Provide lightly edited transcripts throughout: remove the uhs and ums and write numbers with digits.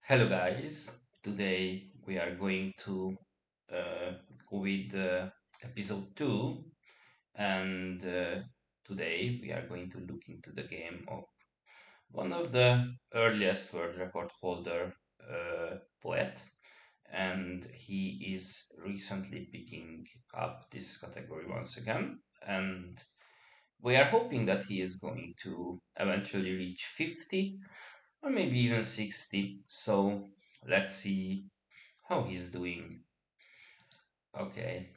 Hello guys, today we are going to go with episode 2 and today we are going to look into the game of one of the earliest world record holder poet, and he is recently picking up this category once again, and we are hoping that he is going to eventually reach 50 or maybe even 60. So let's see how he's doing. Okay,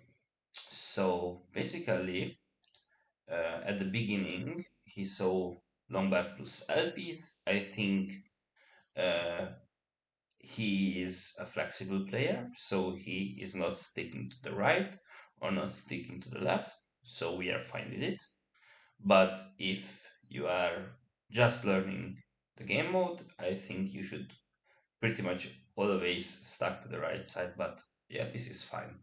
so basically, at the beginning, he saw Lombard plus LPs. I think uh, he is a flexible player, so he is not sticking to the right or not sticking to the left, so we are fine with it. But if you are just learning the game mode, I think you should pretty much always stuck to the right side, but yeah, this is fine.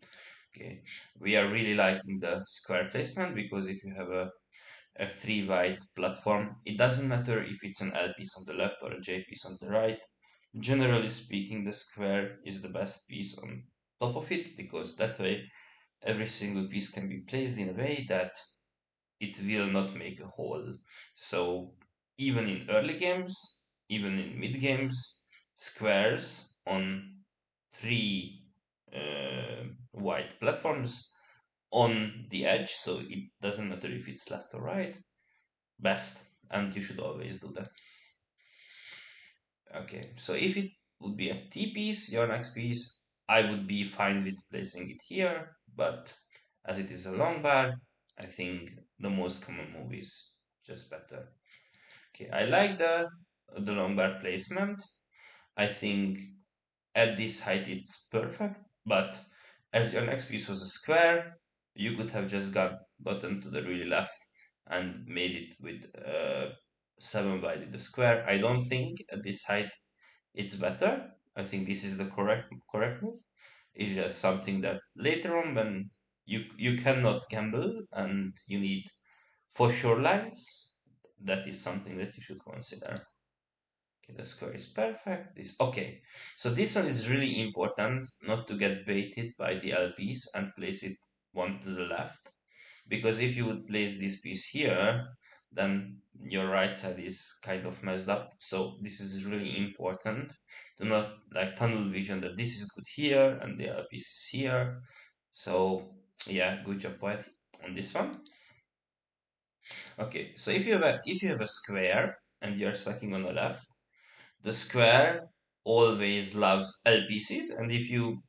Okay, we are really liking the square placement because if you have a three wide platform, it doesn't matter if it's an L piece on the left or a J piece on the right. Generally speaking, the square is the best piece on top of it because that way every single piece can be placed in a way that it will not make a hole. So even in early games, even in mid games, squares on three wide platforms on the edge, so it doesn't matter if it's left or right, best, and you should always do that. Okay, so if it would be a T piece, your next piece, I would be fine with placing it here, but as it is a long bar, I think the most common move is just better. Okay, I like the long bar placement. I think at this height it's perfect, but as your next piece was a square, you could have just gotten to the really left and made it with 7 wide with the square. I don't think at this height it's better. I think this is the correct move. It's just something that later on when you cannot gamble and you need for sure lines, that is something that you should consider. Okay, the square is perfect. This okay. So this one is really important not to get baited by the LPs and place it one to the left. Because if you would place this piece here, then your right side is kind of messed up. So this is really important to not like tunnel vision that this is good here and the other piece is here. So yeah, good job White on this one. Okay, so if you have a square and you're stacking on the left, the square always loves LPCs, and if you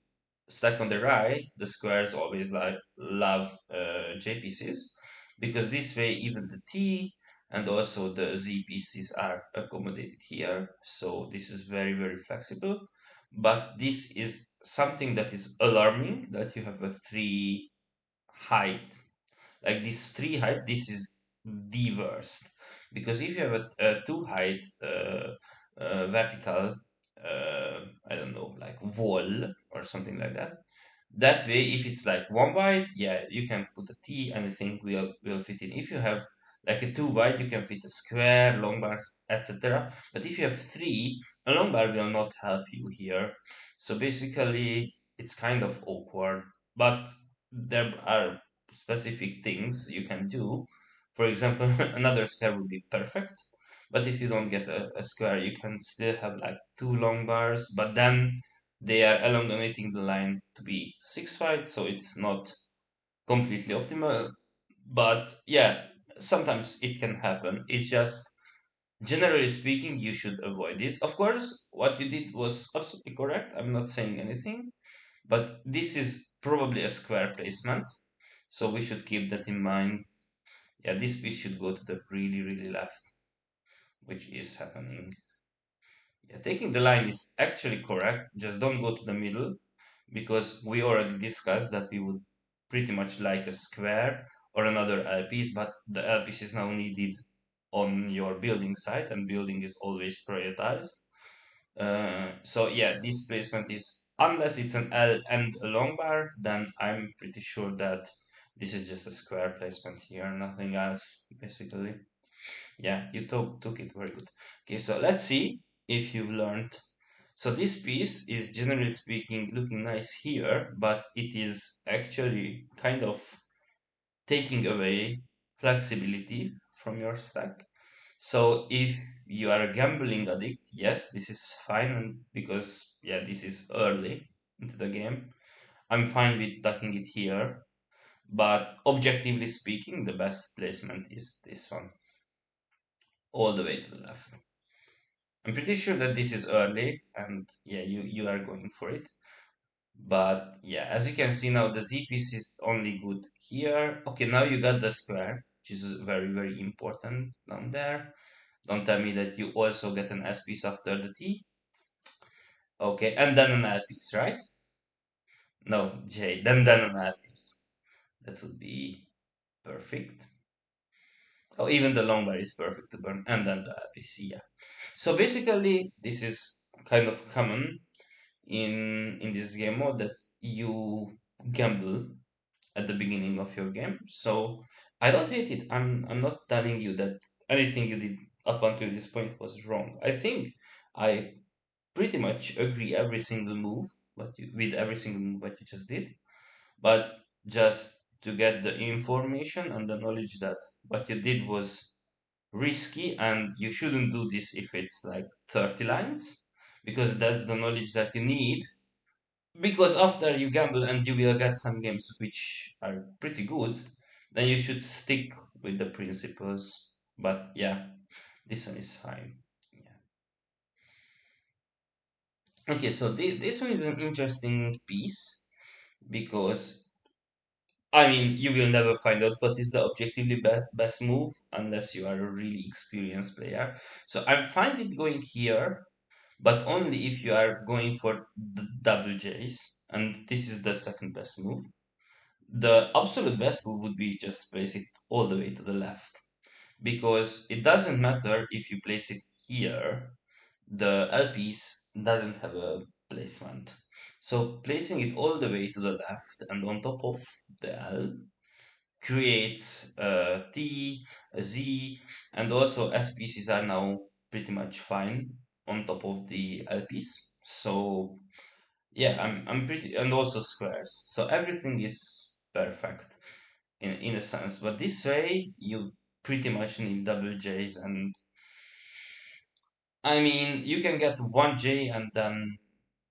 stack on the right, the squares always love JPCs, because this way even the T and also the Z pieces are accommodated here. So this is very, very flexible. But this is something that is alarming that you have a three height. Like this three height, this is the worst. Because if you have a two height vertical, I don't know, like wall or something like that, that way, if it's like one wide, yeah, you can put a T and I think will fit in. If you have like a two wide, you can fit a square, long bars, etc. But if you have three, a long bar will not help you here. So basically, it's kind of awkward. But there are specific things you can do. For example, another square would be perfect. But if you don't get a square, you can still have like two long bars, but then they are elongating the line to be 6 wide, so it's not completely optimal. But yeah, sometimes it can happen. It's just generally speaking, you should avoid this. Of course, what you did was absolutely correct. I'm not saying anything, but this is probably a square placement, so we should keep that in mind. Yeah, this piece should go to the really, really left, which is happening. Yeah, taking the line is actually correct. Just don't go to the middle because we already discussed that we would pretty much like a square or another L piece, but the L piece is now needed on your building site, and building is always prioritized. So yeah, this placement is unless it's an L and a long bar, then I'm pretty sure that this is just a square placement here, nothing else basically. Yeah, you took it very good. Okay, so let's see if you've learned So this piece is generally speaking looking nice here, but it is actually kind of taking away flexibility from your stack. So if you are a gambling addict, yes, this is fine, and because yeah, this is early into the game. I'm fine with tucking it here, but objectively speaking, the best placement is this one, all the way to the left. I'm pretty sure that this is early, and yeah, you are going for it. But yeah, as you can see now, the Z piece is only good here. Okay, now you got the square, which is very, very important down there. Don't tell me that you also get an S piece after the T. Okay, and then an L piece, right? No, J, then an L piece. That would be perfect. Oh, even the long bar is perfect to burn, and then the L piece, yeah. So basically, this is kind of common in this game mode that you gamble at the beginning of your game. So I don't hate it. I'm not telling you that anything you did up until this point was wrong. I think I pretty much agree every single move with every single move that you just did. But just to get the information and the knowledge that what you did was risky and you shouldn't do this if it's like 30 lines, because that's the knowledge that you need, because after you gamble and you will get some games which are pretty good, then you should stick with the principles. But yeah, this one is fine. Yeah. Okay, so this one is an interesting piece because I mean you will never find out what is the objectively best move unless you are a really experienced player. So I'm fine with going here, but only if you are going for the double J's, and this is the second best move. The absolute best move would be just place it all the way to the left, because it doesn't matter if you place it here, the L piece doesn't have a placement. So placing it all the way to the left and on top of the L creates a T, a Z, and also S pieces are now pretty much fine on top of the L piece. So yeah, I'm pretty, and also squares. So everything is perfect in a sense. But this way, you pretty much need double J's, and I mean, you can get one J and then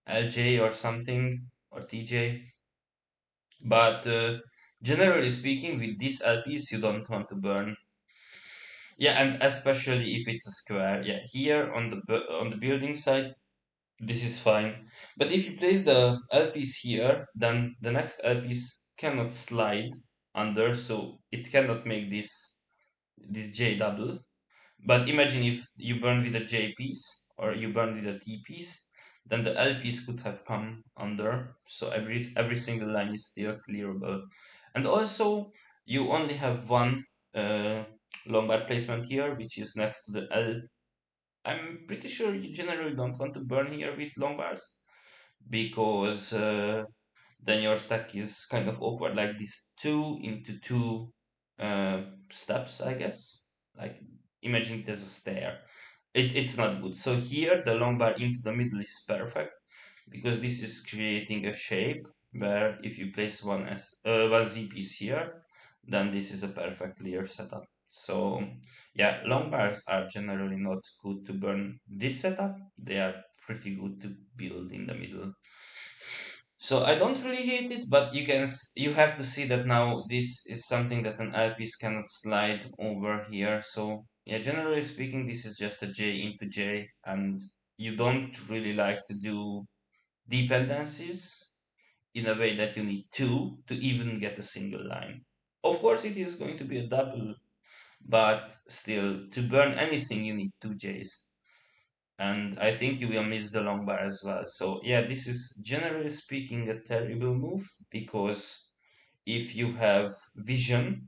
LJ or something or TJ. But generally speaking, with these LPs, you don't want to burn. Yeah, and especially if it's a square. Yeah, here on on the building side, this is fine. But if you place the LPs here, then the next LPs cannot slide under, so it cannot make this J double. But imagine if you burn with a J piece or you burn with a T piece, then the L piece could have come under. So every single line is still clearable. And also you only have one uh, Lombard placement here, which is next to the L. I'm pretty sure you generally don't want to burn here with Lombards because then your stack is kind of awkward, like this 2 into 2 uh, steps, I guess. Like imagine there's a stair. It's not good. So here the long bar into the middle is perfect because this is creating a shape where if you place one Z piece here, then this is a perfect layer setup. So yeah, long bars are generally not good to burn this setup. They are pretty good to build in the middle. So I don't really hate it, but you have to see that now this is something that an eyepiece cannot slide over here. So yeah, generally speaking, this is just a J into J, and you don't really like to do dependencies in a way that you need two to even get a single line. Of course, it is going to be a double, but still, to burn anything, you need two J's, and I think you will miss the long bar as well. So yeah, this is generally speaking a terrible move because if you have vision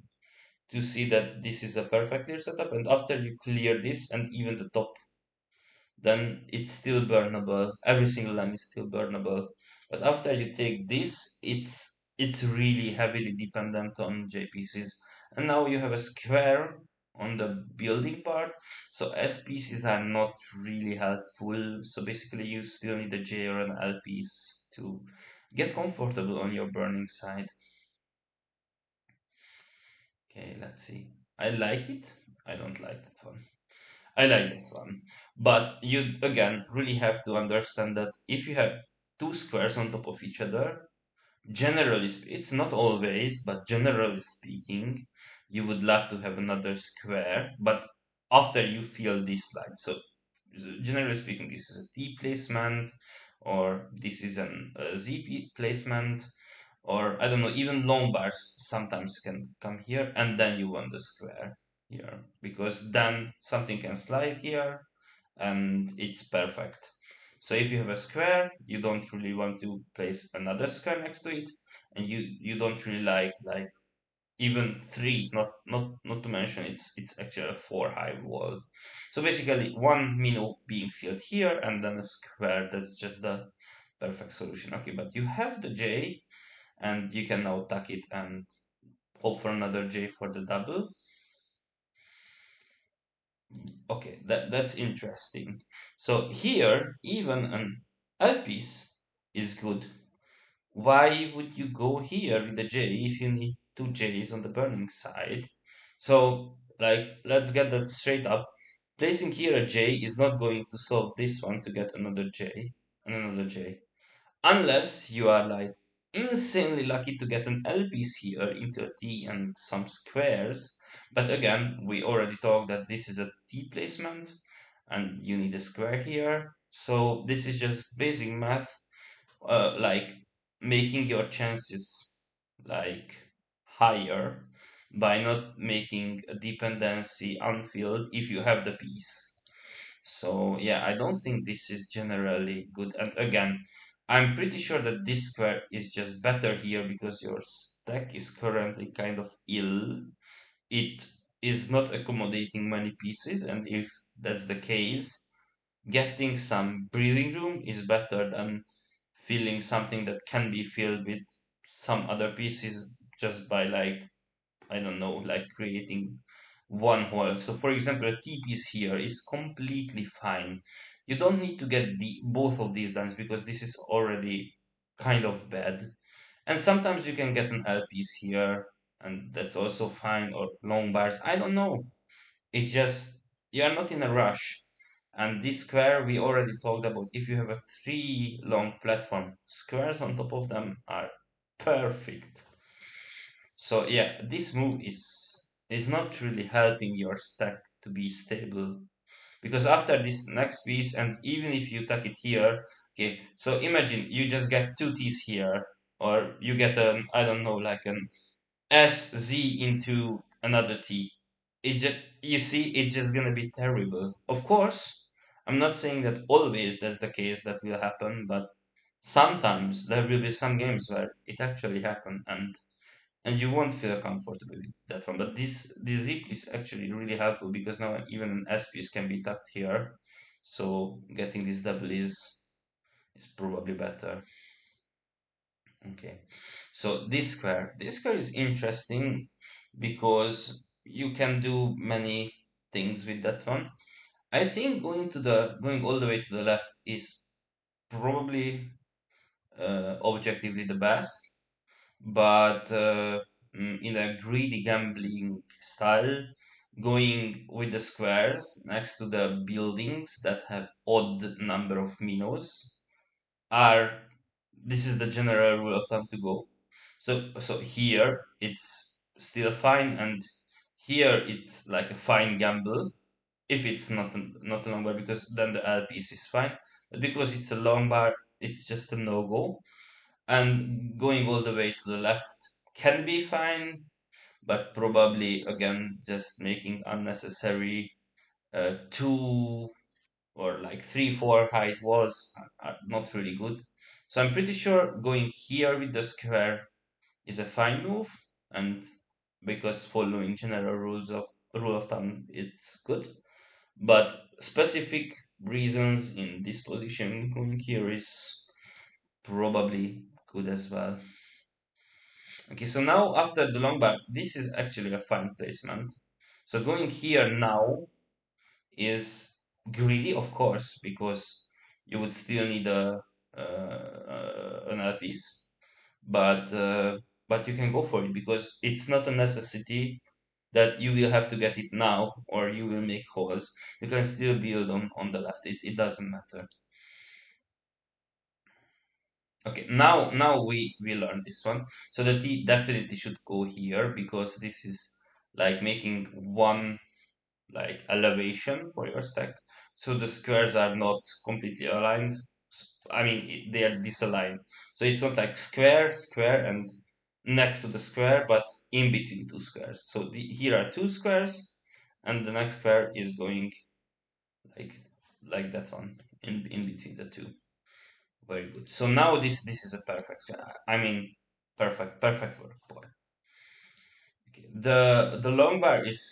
to see that this is a perfect clear setup, and after you clear this and even the top, then it's still burnable. Every single line is still burnable. But after you take this, it's really heavily dependent on JPCs. And now you have a square on the building part. So S pieces are not really helpful. So basically you still need a J or an L piece to get comfortable on your burning side. Okay, let's see. I like it. I don't like that one. I like that one. But you again really have to understand that if you have two squares on top of each other, it's not always, but generally speaking, you would love to have another square, but after you fill this line. So generally speaking, this is a T placement, or this is an Z placement, or I don't know, even long bars sometimes can come here, and then you want the square here, because then something can slide here, and it's perfect. So if you have a square, you don't really want to place another square next to it, and you don't really like even three, not to mention it's actually a four high wall. So basically one minnow being filled here and then a square, that's just the perfect solution. Okay, but you have the J, and you can now tuck it and hope for another J for the double. Okay, that's interesting. So here, even an L piece is good. Why would you go here with a J if you need two J's on the burning side? So, like, let's get that straight up. Placing here a J is not going to solve this one to get another J and another J. Unless you are like insanely lucky to get an L piece here into a T and some squares. But again, we already talked that this is a T placement and you need a square here. So this is just basic math, like making your chances like higher by not making a dependency unfilled if you have the piece. So yeah, I don't think this is generally good. And again, I'm pretty sure that this square is just better here because your stack is currently kind of ill. It is not accommodating many pieces, and if that's the case, getting some breathing room is better than filling something that can be filled with some other pieces just by like, I don't know, like creating one hole. So for example, a T piece here is completely fine. You don't need to get the both of these done because this is already kind of bad. And sometimes you can get an L piece here, and that's also fine, or long bars. I don't know. It's just you are not in a rush. And this square we already talked about. If you have a three long platform, squares on top of them are perfect. So yeah, this move is not really helping your stack to be stable, because after this next piece, and even if you tuck it here, okay, so imagine you just get two T's here, or you get an, I don't know, like an SZ into another T. It just, you see, it's just gonna be terrible. Of course, I'm not saying that always that's the case that will happen, but sometimes there will be some games where it actually happen, and you won't feel comfortable with that one. But this zip is actually really helpful because now even an S piece can be tucked here, so getting this double is probably better. Okay, so this square is interesting because you can do many things with that one. I think going all the way to the left is probably objectively the best, but in a greedy gambling style, going with the squares next to the buildings that have odd number of minnows are, this is the general rule of thumb to go. So here it's still fine, and here it's like a fine gamble if it's not a long bar, because then the L piece is fine. But because it's a long bar, it's just a no go. And going all the way to the left can be fine, but probably again just making unnecessary two or like 3 4 height walls are not really good. So I'm pretty sure going here with the square is a fine move, and because following general rule of thumb, it's good. But specific reasons in this position going here is probably good as well. Okay, so now after the long bar, this is actually a fine placement. So going here now is greedy, of course, because you would still need another piece, but you can go for it because it's not a necessity that you will have to get it now or you will make holes. You can still build on the left. It doesn't matter. Okay, now we learned this one. So the T definitely should go here because this is like making one like elevation for your stack. So the squares are not completely aligned. I mean, they are disaligned. So it's not like square, square, and next to the square, but in between two squares. So here are two squares, and the next square is going like that one in between the two. Very good. So now this is a perfect. I mean, perfect work, boy. Okay. The long bar is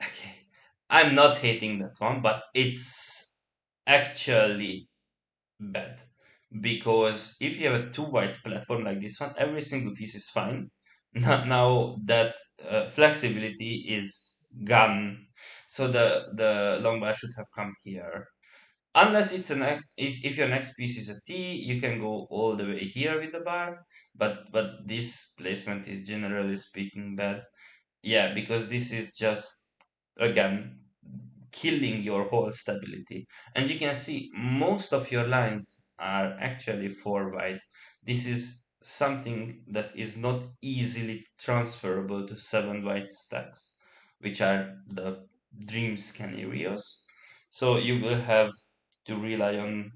okay. I'm not hating that one, but it's actually bad because if you have a two white platform like this one, every single piece is fine. Now that flexibility is gone, so the long bar should have come here. Unless it's if your next piece is a T, you can go all the way here with the bar. But this placement is generally speaking bad. Yeah, because this is just again killing your whole stability. And you can see most of your lines are actually four wide. This is something that is not easily transferable to seven wide stacks, which are the dream scenarios. So you will have to rely on,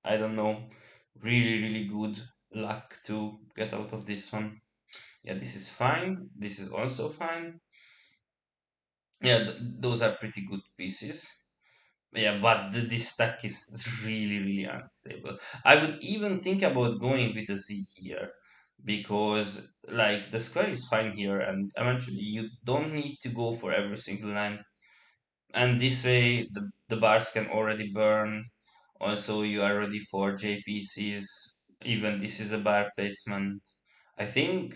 I don't know, really good luck to get out of this one. Yeah, this is fine. This is also fine. Yeah, those are pretty good pieces. Yeah, but this stack is really unstable. I would even think about going with a Z here because like the square is fine here and eventually you don't need to go for every single line. And this way the bars can already burn. Also you are ready for JPCs. Even this is a bar placement. I think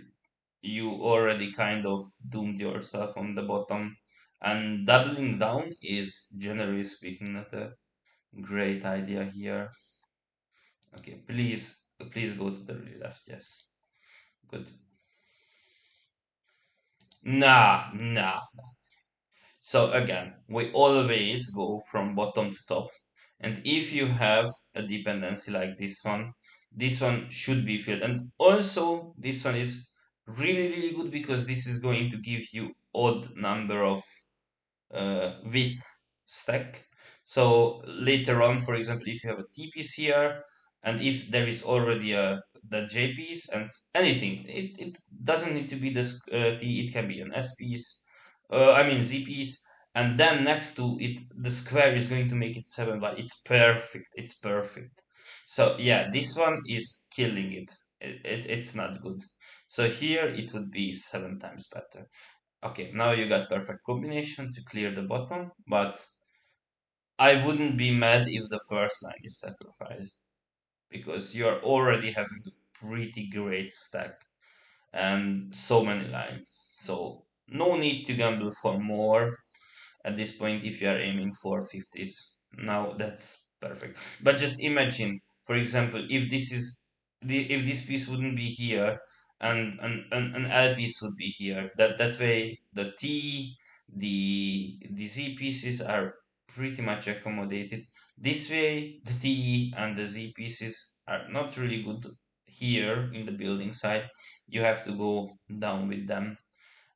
you already kind of doomed yourself on the bottom. And doubling down is generally speaking not a great idea here. Okay, please go to the really left. Yes, good. Nah. So again, we always go from bottom to top. And if you have a dependency like this one should be filled. And also, this one is really good because this is going to give you odd number of width stack. So later on, for example, if you have a T piece here, and if there is already the J piece and anything, it doesn't need to be this T. It can be an S piece. I mean Z piece, and then next to it, the square is going to make it seven by. It's perfect. It's perfect. So yeah, this one is killing it. It's not good. So here it would be seven times better. Okay, now you got perfect combination to clear the bottom, but I wouldn't be mad if the first line is sacrificed because you're already having a pretty great stack and so many lines. So no need to gamble for more at this point if you are aiming for 50s. Now that's perfect. But just imagine, for example, if if this piece wouldn't be here and an L piece would be here. That way the T, the Z pieces are pretty much accommodated. This way the T and the Z pieces are not really good here in the building side. You have to go down with them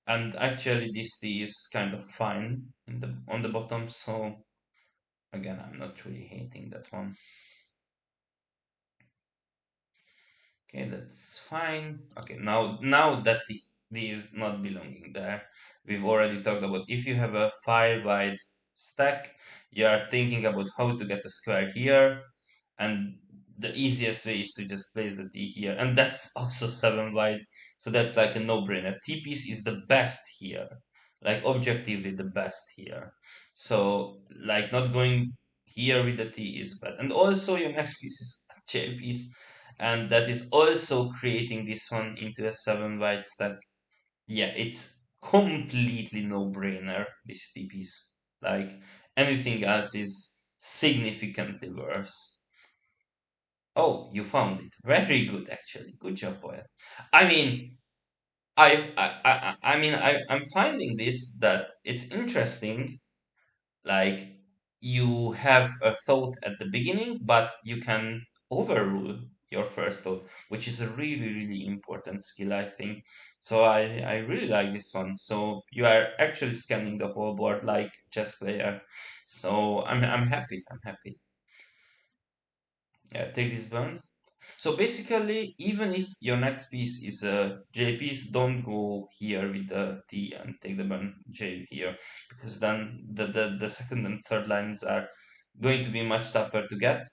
and actually this tea is kind of fine in the on the bottom, so again I'm not really hating that one. Okay, that's fine. Okay, now that the is not belonging there, we've already talked about if you have a 5 wide stack, you are thinking about how to get a square here, and the easiest way is to just place the T here, and that's also 7 wide, so that's like a no-brainer. T piece is the best here, like objectively the best here. So like not going here with the T is bad, and also your next piece is a J piece and that is also creating this one into a 7 wide stack. Yeah, it's completely no-brainer, this TPs. Like anything else is significantly worse. Oh, you found it. Very good, actually. Good job, boy. I mean, I'm finding this that it's interesting. Like you have a thought at the beginning, but you can overrule your first thought, which is a really, really important skill, I think. So I really like this one. So you are actually scanning the whole board like chess player. So I'm happy. I'm happy. Yeah, take this burn. So basically, even if your next piece is a J piece, don't go here with the T and take the burn J here, because then the second and third lines are going to be much tougher to get.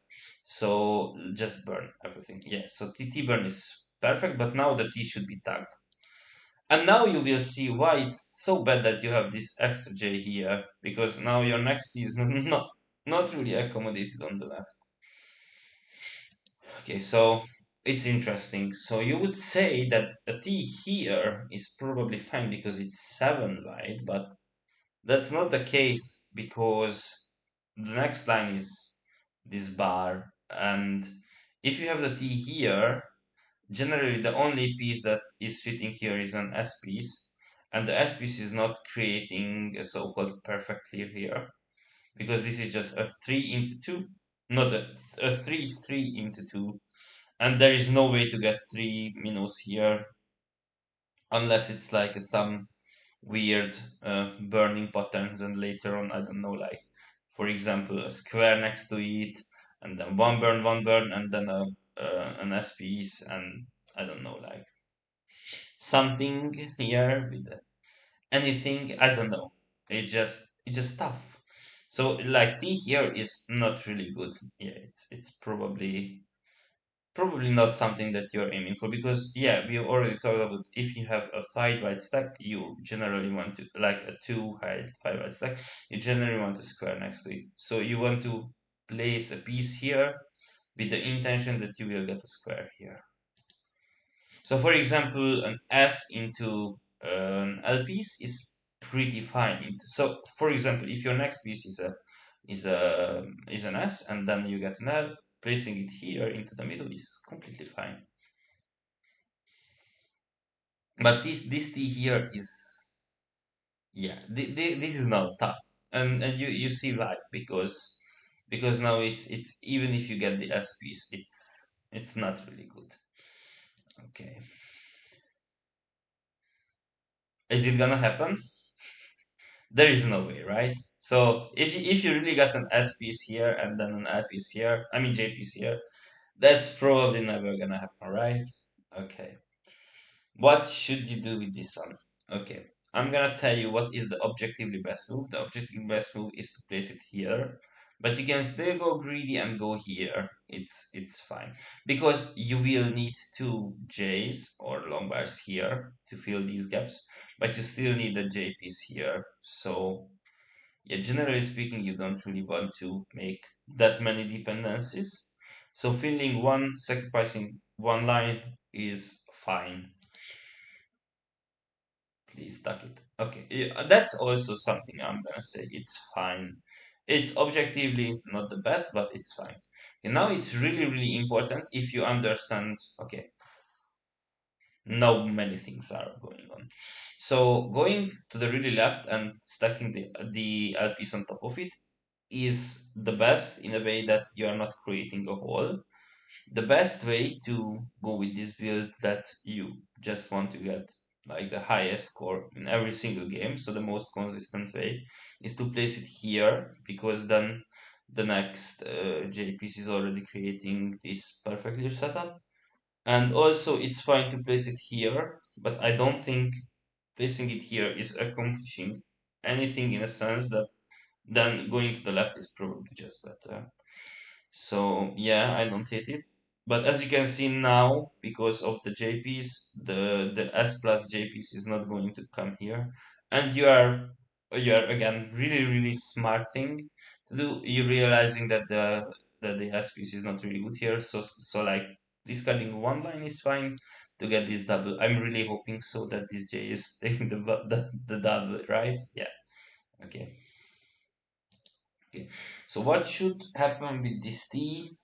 So just burn everything. Yeah, so T burn is perfect, but now the T should be tagged. And now you will see why it's so bad that you have this extra J here, because now your next T is not really accommodated on the left. Okay, so it's interesting. So you would say that a T here is probably fine because it's 7 wide, but that's not the case because the next line is this bar. And if you have the T here, generally the only piece that is fitting here is an S piece. And the S piece is not creating a so-called perfect clear here because this is just a 3 into 2, not a 3 3 into 2, and there is no way to get three minnows here unless it's like some weird burning patterns, and later on I don't know, like for example a square next to it and then one burn and then an S piece, and I don't know, like something here with anything, I don't know, it's just tough. So like T here is not really good. Yeah, it's probably not something that you're aiming for, because yeah, we already talked about if you have a 5 white stack, you generally want to, like a 2 high 5 white stack, you generally want a square next to it, so you want to place a piece here with the intention that you will get a square here. So for example, an S into an L piece is pretty fine. So for example, if your next piece is an S and then you get an L, placing it here into the middle is completely fine. But this T here is, yeah, this is now tough, and you see why, because now it's even if you get the S piece, it's not really good. Okay, is it gonna happen? There is no way, right? So if you really got an S piece here and then an A piece here, I mean J piece here, that's probably never gonna happen, right? Okay. What should you do with this one? Okay, I'm gonna tell you what is the objectively best move. The objectively best move is to place it here, but you can still go greedy and go here. It's fine because you will need two J's or long bars here to fill these gaps, but you still need a J piece here. So yeah, generally speaking, you don't really want to make that many dependencies. So filling one, sacrificing one line is fine. Please duck it. Okay, yeah, that's also something I'm gonna say. It's fine. It's objectively not the best, but it's fine. And now it's really, really important if you understand. Okay, now many things are going on. So going to the really left and stacking the LPs on top of it is the best in a way that you are not creating a hole. The best way to go with this build that you just want to get like the highest score in every single game, so the most consistent way is to place it here, because then the next JPC is already creating this perfectly setup. And also it's fine to place it here, but I don't think placing it here is accomplishing anything, in a sense that then going to the left is probably just better. So yeah, I don't hate it. But as you can see now, because of the JPs, the S plus JPs is not going to come here. And you are again really, really smart thing to do. You're realizing that the S piece is not really good here. So like discarding one line is fine, to get this double. I'm really hoping so that this J is taking the double, right? Yeah. Okay. Okay. So what should happen with this T?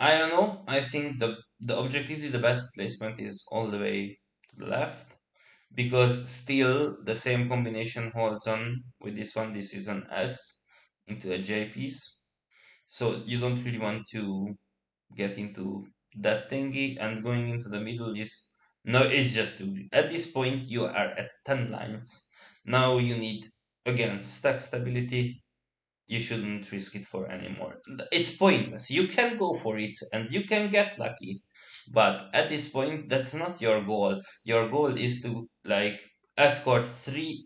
I don't know. I think the objectively the best placement is all the way to the left because still the same combination holds on with this one. This is an S into a J piece. So you don't really want to get into that thingy, and going into the middle is no, it's just too at this point you are at 10 lines. Now you need again stack stability. You shouldn't risk it for anymore. It's pointless. You can go for it and you can get lucky, but at this point, that's not your goal. Your goal is to like escort 30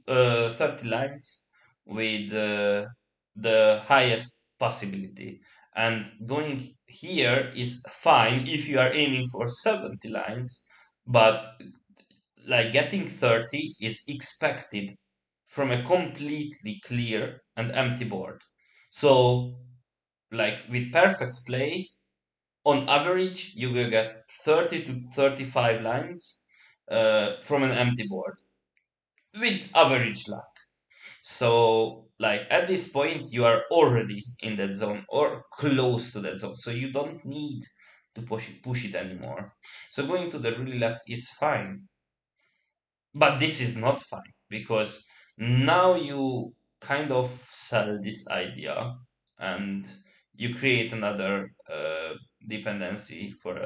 lines with the highest possibility. And going here is fine if you are aiming for 70 lines, but like getting 30 is expected from a completely clear and empty board. So, like with perfect play, on average, you will get 30 to 35 lines from an empty board with average luck. So, like at this point, you are already in that zone or close to that zone. So you don't need to push it anymore. So going to the really left is fine. But this is not fine because now you kind of sell this idea and you create another dependency for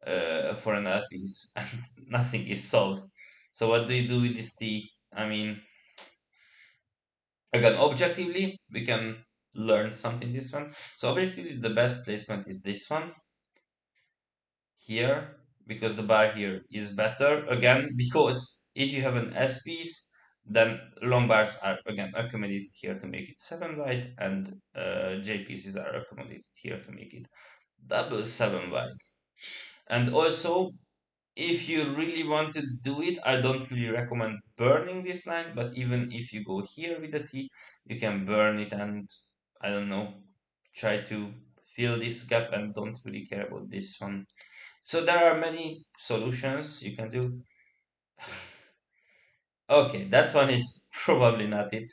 another piece and nothing is solved. So what do you do with this T? I mean, again, objectively, we can learn something this one. So objectively, the best placement is this one here because the bar here is better again because if you have an S piece then long bars are again accommodated here to make it 7 wide and J pieces are accommodated here to make it double 7 wide. And also if you really want to do it, I don't really recommend burning this line, but even if you go here with the T, you can burn it and I don't know, try to fill this gap and don't really care about this one. So there are many solutions you can do. Okay, that one is probably not it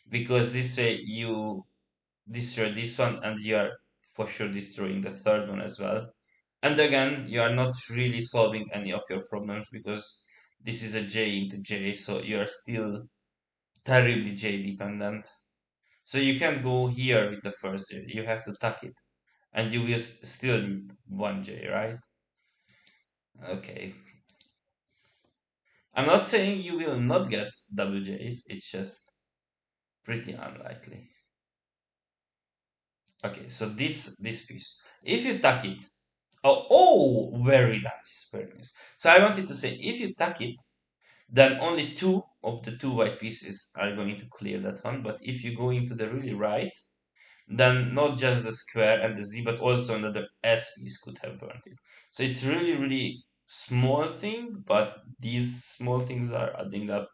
because this way you destroy this one and you are for sure destroying the third one as well. And again, you are not really solving any of your problems because this is a J into J, so you are still terribly J dependent. So you can't go here with the first J, you have to tuck it. And you will still need one J, right? Okay, I'm not saying you will not get double J's, it's just pretty unlikely. Okay, so this piece. If you tuck it, very nice, very nice. So I wanted to say, if you tuck it, then only two of the two white pieces are going to clear that one. But if you go into the really right, then not just the square and the Z, but also another S piece could have burnt it. So it's really, really small thing, but these small things are adding up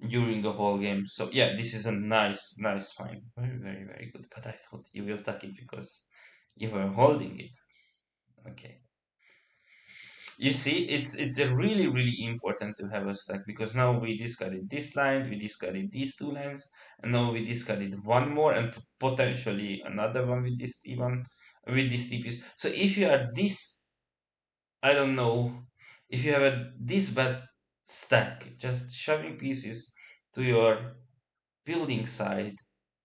during the whole game. So yeah, this is a nice find. Very, very, very good. But I thought you will take it because you were holding it. Okay. You see, it's a really, really important to have a stack because now we discarded this line, we discarded these two lines, and now we discarded one more and potentially another one with this T one, with this T piece. So if you are this, I don't know, if you have this bad stack, just shoving pieces to your building side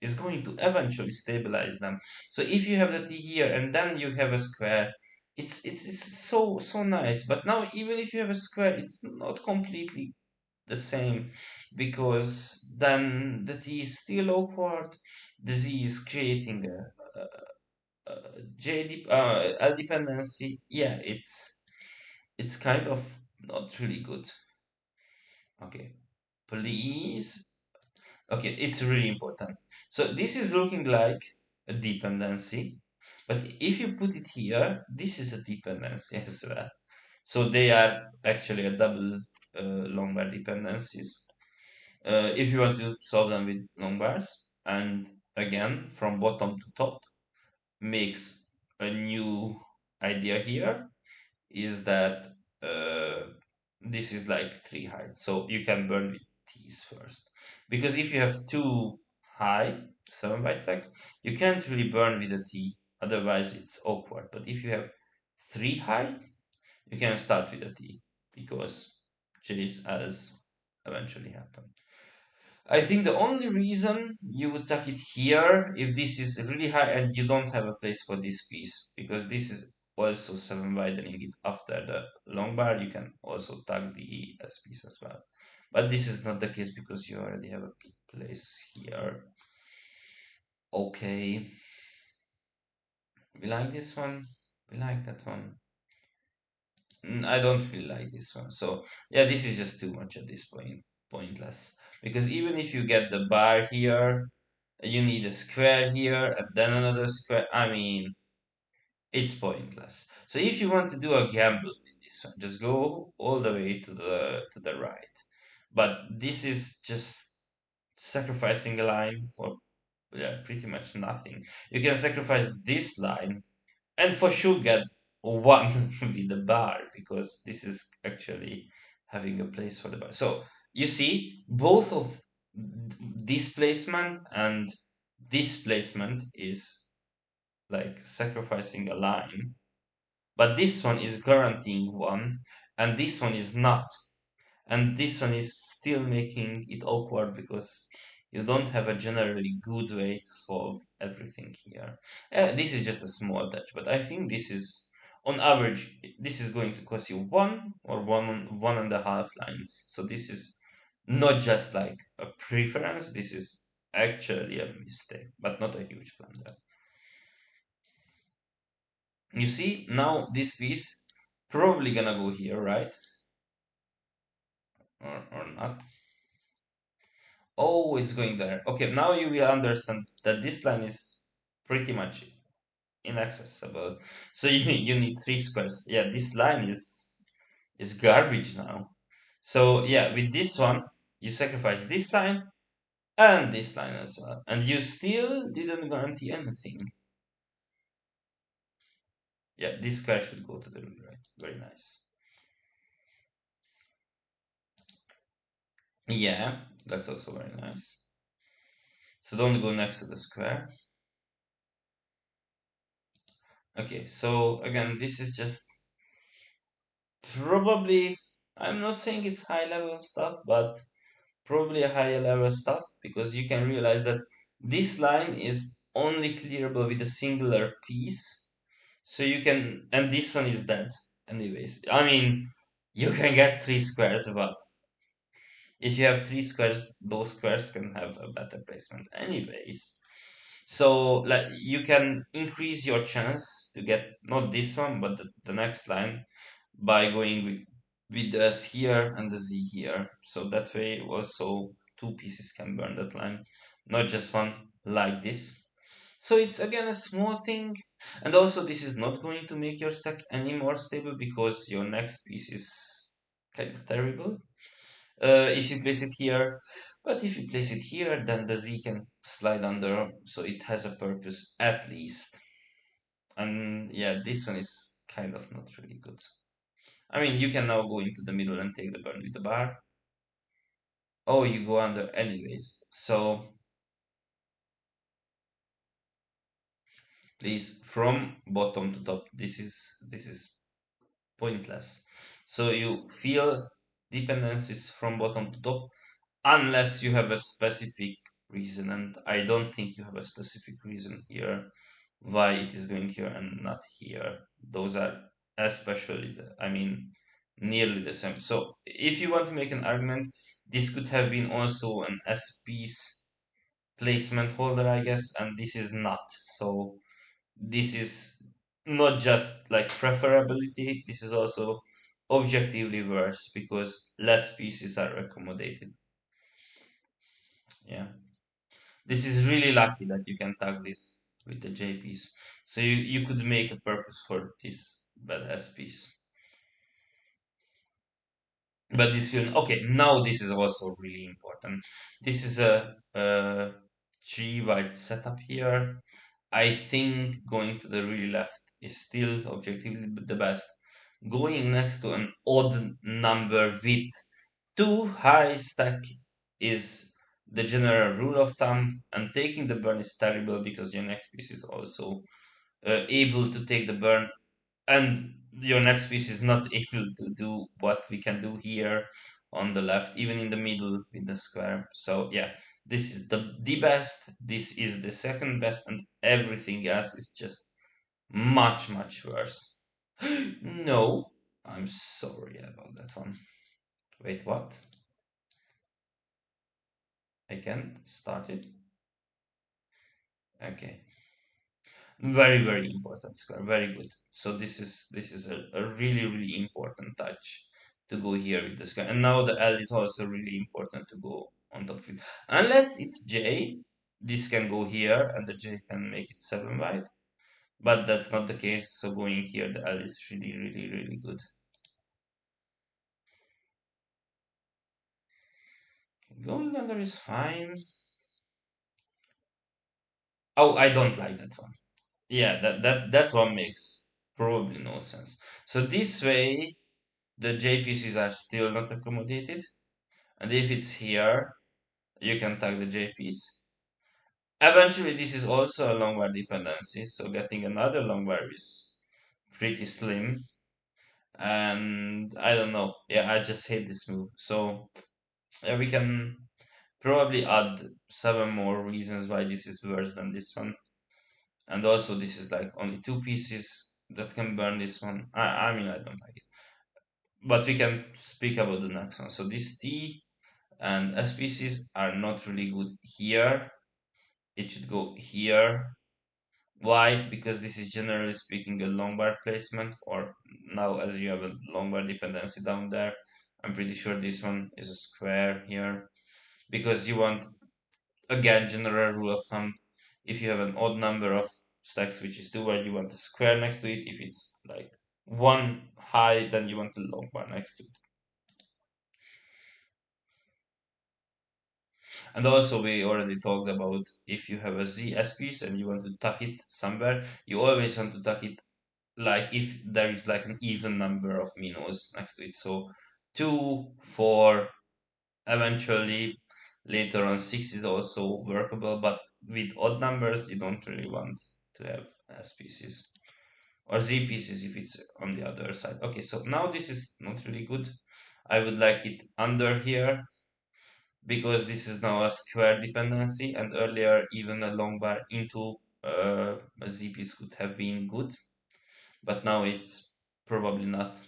is going to eventually stabilize them. So if you have the T here and then you have a square, it's so nice. But now even if you have a square, it's not completely the same because then the T is still awkward. The Z is creating L dependency. Yeah, it's kind of not really good. Okay, please. Okay, it's really important. So this is looking like a dependency, but if you put it here, this is a dependency as well. So they are actually a double long bar dependencies. If you want to solve them with long bars, and again from bottom to top makes a new idea here is that uh, this is like three heights. So you can burn with these first. Because if you have two high, 7 by stacks, you can't really burn with a T, otherwise it's awkward. But if you have three high, you can start with a T, because chase as eventually happen. I think the only reason you would tuck it here if this is really high and you don't have a place for this piece, because this is also 7 widening it after the long bar, you can also tuck the S piece as well. But this is not the case because you already have a place here. Okay, we like this one, we like that one. I don't feel like this one. So yeah, this is just too much at this point, pointless. Because even if you get the bar here, you need a square here and then another square. I mean, it's pointless. So if you want to do a gamble with this one, just go all the way to the right. But this is just sacrificing a line for, yeah, pretty much nothing. You can sacrifice this line and for sure get one with the bar, because this is actually having a place for the bar. So you see, both of displacement and displacement is like sacrificing a line, but this one is guaranteeing one, and this one is not. And this one is still making it awkward because you don't have a generally good way to solve everything here. This is just a small touch, but I think this is, on average, this is going to cost you one or one and a half lines. So this is not just like a preference, this is actually a mistake, but not a huge blunder. You see, now this piece probably gonna go here, right? Or not. Oh, it's going there. Okay, now you will understand that this line is pretty much inaccessible. So you need three squares. Yeah, this line is garbage now. So yeah, with this one, you sacrifice this line and this line as well. And you still didn't guarantee anything. Yeah, this square should go to the right. Very nice. Yeah, that's also very nice. So don't go next to the square. Okay, so again, this is just probably, I'm not saying it's high level stuff, but probably a higher level stuff, because you can realize that this line is only clearable with a singular piece. So you can, and this one is dead. Anyways, I mean, you can get three squares, but if you have three squares, those squares can have a better placement. Anyways, so like you can increase your chance to get not this one, but the next line by going with the S here and the Z here. So that way also two pieces can burn that line, not just one like this. So it's again a small thing. And also this is not going to make your stack any more stable because your next piece is kind of terrible. If you place it here, but if you place it here, then the Z can slide under, so it has a purpose at least. And yeah, this one is kind of not really good. I mean, you can now go into the middle and take the burn with the bar. Oh, you go under anyways. So please, from bottom to top, this is pointless. So you feel dependencies from bottom to top unless you have a specific reason, and I don't think you have a specific reason here why it is going here and not here. Those are especially, I mean, nearly the same. So if you want to make an argument, this could have been also an S piece placement holder, I guess, and this is not. So this is not just like preferability, this is also objectively worse because less pieces are accommodated. Yeah. This is really lucky that you can tag this with the J piece. So you could make a purpose for this badass piece. But this will, okay, now this is also really important. This is a G white setup here. I think going to the really left is still objectively the best. going next to an odd number with too high stack is the general rule of thumb, and taking the burn is terrible because your next piece is also able to take the burn, and your next piece is not able to do what we can do here on the left, even in the middle with the square. So yeah, this is the best, this is the second best, and everything else is just much worse. No, I'm sorry about that one. Wait, what? I can't start it. Okay, very important square, very good. So this is a really important touch to go here with the square, and now the L is also really important to go on top of it. Unless it's J, this can go here and the J can make it 7 wide, but that's not the case. So going here, the L is really good. Going under is fine. Oh, I don't like that one. Yeah, that one makes probably no sense. So this way, the J pieces are still not accommodated, and if it's here, you can tag the J piece. Eventually, this is also a long bar dependency, so getting another long bar is pretty slim. And I don't know. Yeah, I just hate this move. So yeah, we can probably add 7 more reasons why this is worse than this one. And also, this is like only 2 pieces that can burn this one. I mean, I don't like it. But we can speak about the next one. So this T and S pieces are not really good here. It should go here. Why? Because this is generally speaking a long bar placement, or now as you have a long bar dependency down there, I'm pretty sure this one is a square here. Because you want, again, general rule of thumb, if you have an odd number of stacks which is 2 wide, you want a square next to it. If it's like 1 high, then you want a long bar next to it. And also, we already talked about if you have a ZS piece and you want to tuck it somewhere, you always want to tuck it like if there is like an even number of minnows next to it. So 2, 4, eventually later on 6 is also workable, but with odd numbers, you don't really want to have S pieces or Z pieces if it's on the other side. Okay, so now this is not really good. I would like it under here because this is now a square dependency, and earlier even a long bar into a Z piece could have been good, but now it's probably not.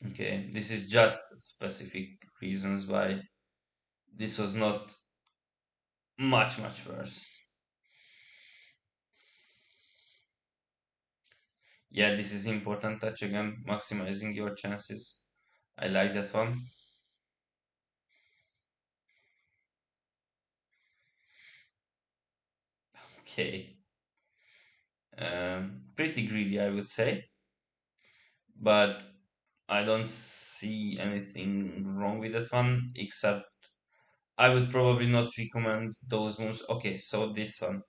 Okay, this is just specific reasons why this was not much worse. Yeah, this is important touch again, maximizing your chances. I like that one. Okay, pretty greedy, I would say, but I don't see anything wrong with that one, except I would probably not recommend those moves. Okay, so this one.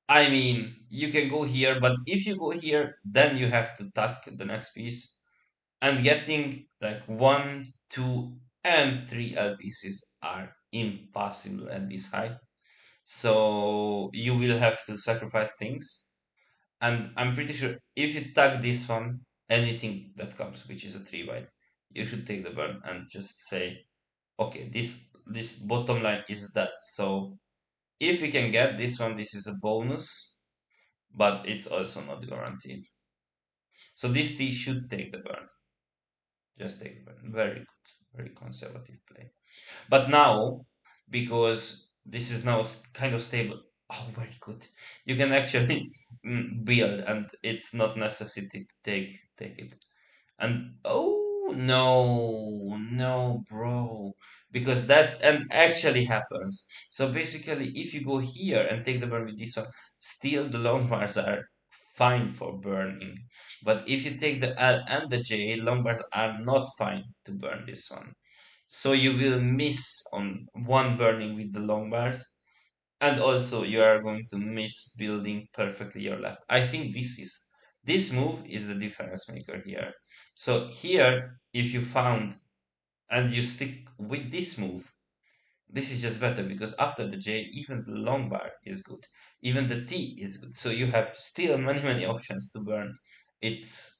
I mean, you can go here, but if you go here, then you have to tuck the next piece. And getting like 1, 2, and 3 LPCs are impossible at this height. So you will have to sacrifice things. And I'm pretty sure if you tag this one, anything that comes, which is a 3 wide, you should take the burn and just say, okay, this bottom line is that. So if we can get this one, this is a bonus, but it's also not guaranteed. So this T should take the burn. Just take the burn. Very good. Very conservative play. But now, because this is now kind of stable, oh, very good. You can actually build, and it's not necessity to take it. And oh no, bro, because that's and actually happens. So basically, if you go here and take the burn with this one, still the long bars are fine for burning. But if you take the L and the J, long bars are not fine to burn this one. So you will miss on one burning with the long bars, and also you are going to miss building perfectly your left. I think this is This move is the difference maker here. So here, if you found and you stick with this move, this is just better because after the J, even the long bar is good. Even the T is good. So you have still many options to burn. It's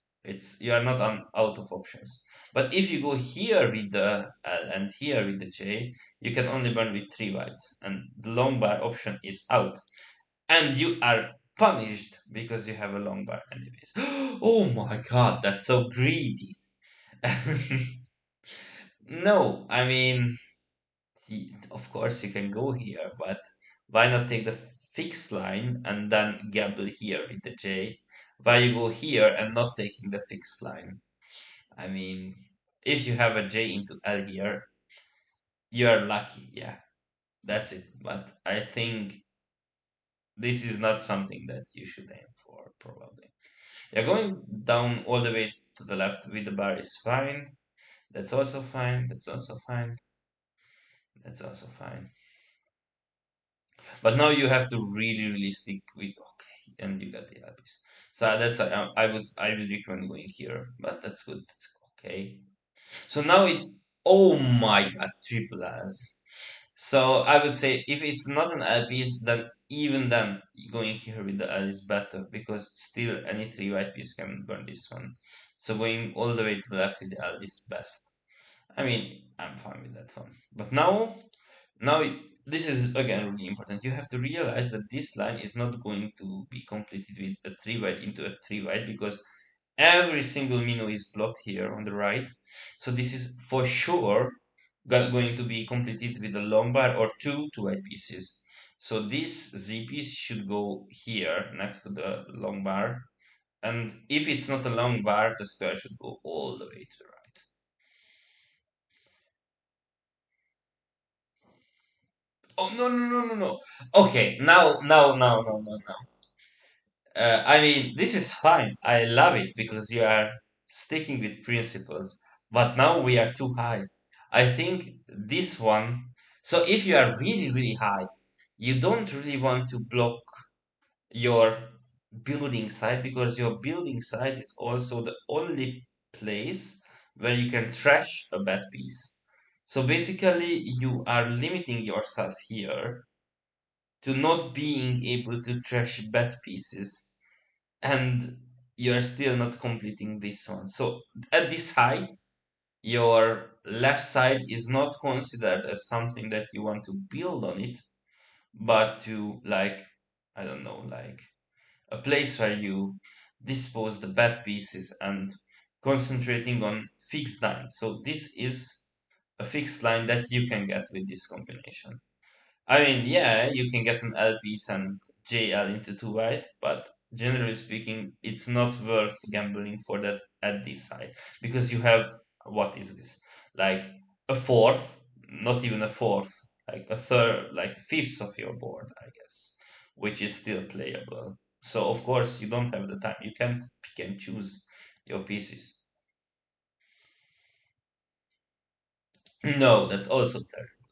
you are not out of options. But if you go here with the L and here with the J, you can only burn with 3 whites, and the long bar option is out, and you are punished because you have a long bar anyways. Oh my god, that's so greedy. No, I mean, of course you can go here, but why not take the fixed line and then gamble here with the J? Why you go here and not taking the fixed line? I mean, if you have a J into L here, you are lucky, yeah, that's it. But I think this is not something that you should aim for, probably. Yeah, going down all the way to the left with the bar is fine. That's also fine. That's also fine. That's also fine. But now you have to really stick with okay, and you got the Alpes. So that's I would recommend going here, but that's good. That's okay. So now it oh my god, triple S. So I would say if it's not an Alpes, then even then going here with the L is better because still any 3 white piece can burn this one. So going all the way to the left with the L is best. I mean, I'm fine with that one. But now this is again really important. You have to realize that this line is not going to be completed with a 3 white into a 3 white because every single minnow is blocked here on the right. So this is for sure going to be completed with a long bar or two white pieces. So this Z piece should go here next to the long bar. And if it's not a long bar, the square should go all the way to the right. Oh no. Okay, now. I mean, this is fine. I love it because you are sticking with principles. But now we are too high. I think this one. So if you are really high, you don't really want to block your building site because your building site is also the only place where you can trash a bad piece. So basically, you are limiting yourself here to not being able to trash bad pieces, and you're still not completing this one. So at this height, your left side is not considered as something that you want to build on it, but to like, I don't know, like a place where you dispose the bad pieces and concentrating on fixed lines. So this is a fixed line that you can get with this combination. I mean, yeah, you can get an LPs and JL into 2 white, but generally speaking, it's not worth gambling for that at this side because you have what is this? Like a fourth, not even a fourth, like a third, like fifth of your board, I guess, which is still playable. So of course you don't have the time. You can't pick and choose your pieces. No, that's also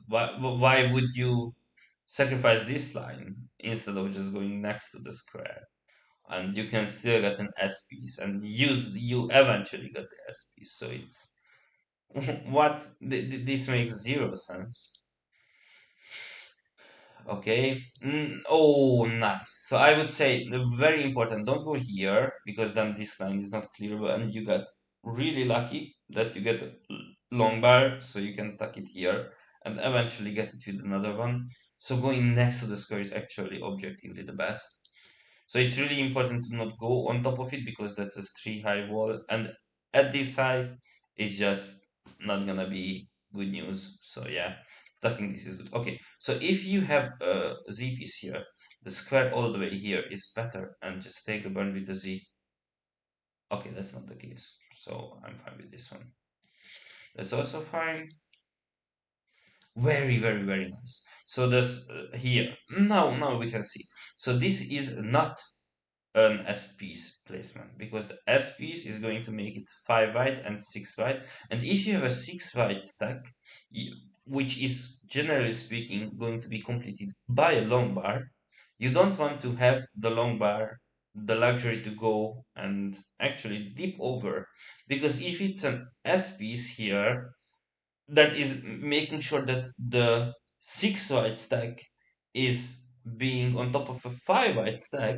terrible. Why would you sacrifice this line instead of just going next to the square? And you can still get an S piece, and you eventually get the S piece. So it's what this makes zero sense. Okay. Oh, nice. So I would say very important. Don't go here because then this line is not clearable, and you got really lucky that you get a long bar, so you can tuck it here and eventually get it with another one. So going next to the square is actually objectively the best. So it's really important to not go on top of it because that's a three high wall, and at this side, it's just not gonna be good news. So yeah, tucking this is good. Okay, so if you have a Z piece here, the square all the way here is better, and just take the burn with the Z. Okay, that's not the case. So I'm fine with this one. That's also fine. Very nice. So this here now we can see. So this is not an S piece placement because the S piece is going to make it 5 white and 6 white. And if you have a 6 white stack, which is generally speaking going to be completed by a long bar, you don't want to have the long bar the luxury to go and actually dip over, because if it's an S piece here, that is making sure that the 6 white stack is being on top of a 5 white stack.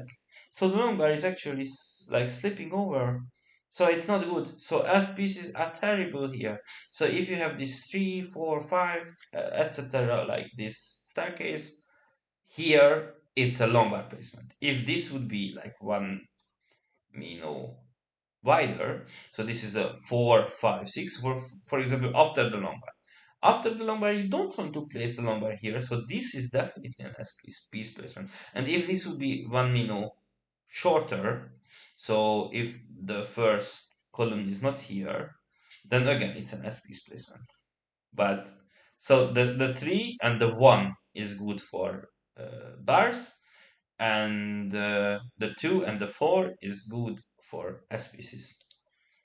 So the long bar is actually like slipping over. So it's not good. So as pieces are terrible here. So if you have this 3, 4, 5, etc., like this staircase, here it's a long bar placement. If this would be like one, you know, wider, so this is a 4, 5, 6, for example, after the long bar. After the lumbar, you don't want to place the lumbar here, so this is definitely an S piece placement. And if this would be one shorter, so if the first column is not here, then again it's an S piece placement. But so the 3 and the 1 is good for bars, and the 2 and the 4 is good for S pieces.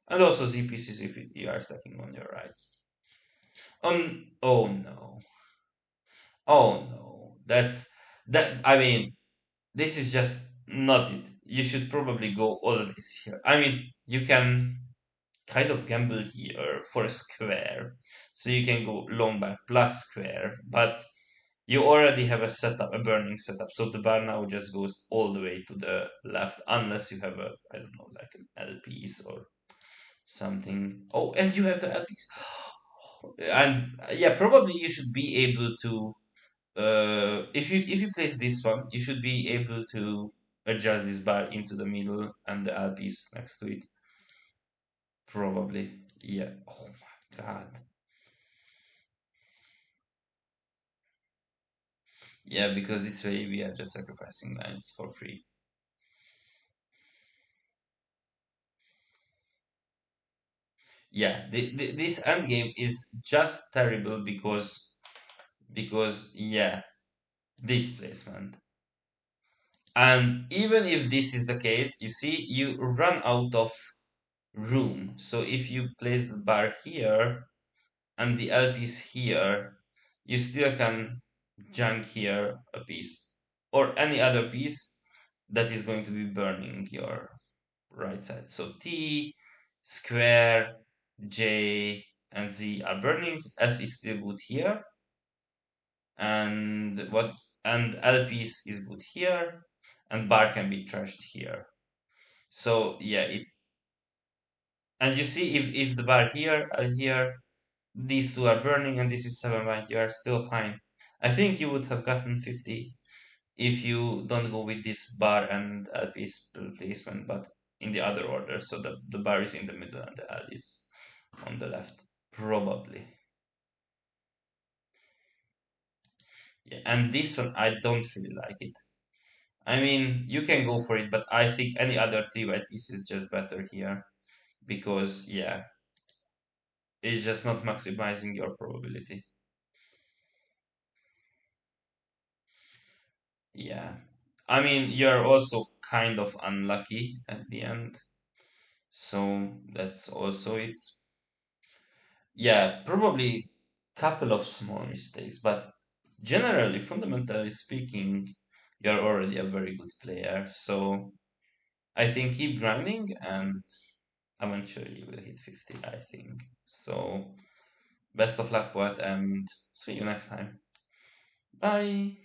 And also Z pieces if you are stacking on your right. Oh no. Oh no, that. I mean, this is just not it. You should probably go always here. I mean, you can kind of gamble here for a square, so you can go long bar plus square, but you already have a setup, a burning setup. So the bar now just goes all the way to the left, unless you have a, I don't know, like an L piece or something. Oh, and you have the L piece. And yeah, probably you should be able to if you place this one, you should be able to adjust this bar into the middle and the L piece next to it. Probably. Yeah. Oh my god. Yeah, because this way we are just sacrificing lines for free. Yeah, this end game is just terrible because yeah, this placement. And even if this is the case, you see, you run out of room. So if you place the bar here, and the L piece here, you still can junk here a piece or any other piece that is going to be burning your right side. So T, square, J, and Z are burning. S is still good here, and what and L piece is good here, and bar can be trashed here. So yeah, it and you see if the bar here and here, these two are burning and this is 7 white, you are still fine. I think you would have gotten 50 if you don't go with this bar and LP placement, but in the other order, so the bar is in the middle and the L is on the left. Probably. Yeah, and this one, I don't really like it. I mean, you can go for it, but I think any other 3 white piece is just better here. Because, yeah, it's just not maximizing your probability. Yeah. I mean, you're also kind of unlucky at the end. So that's also it. Yeah, probably couple of small mistakes, but generally, fundamentally speaking, you're already a very good player. So I think keep grinding and eventually you will hit 50, I think. So best of luck, Poet, and see you next time. Bye.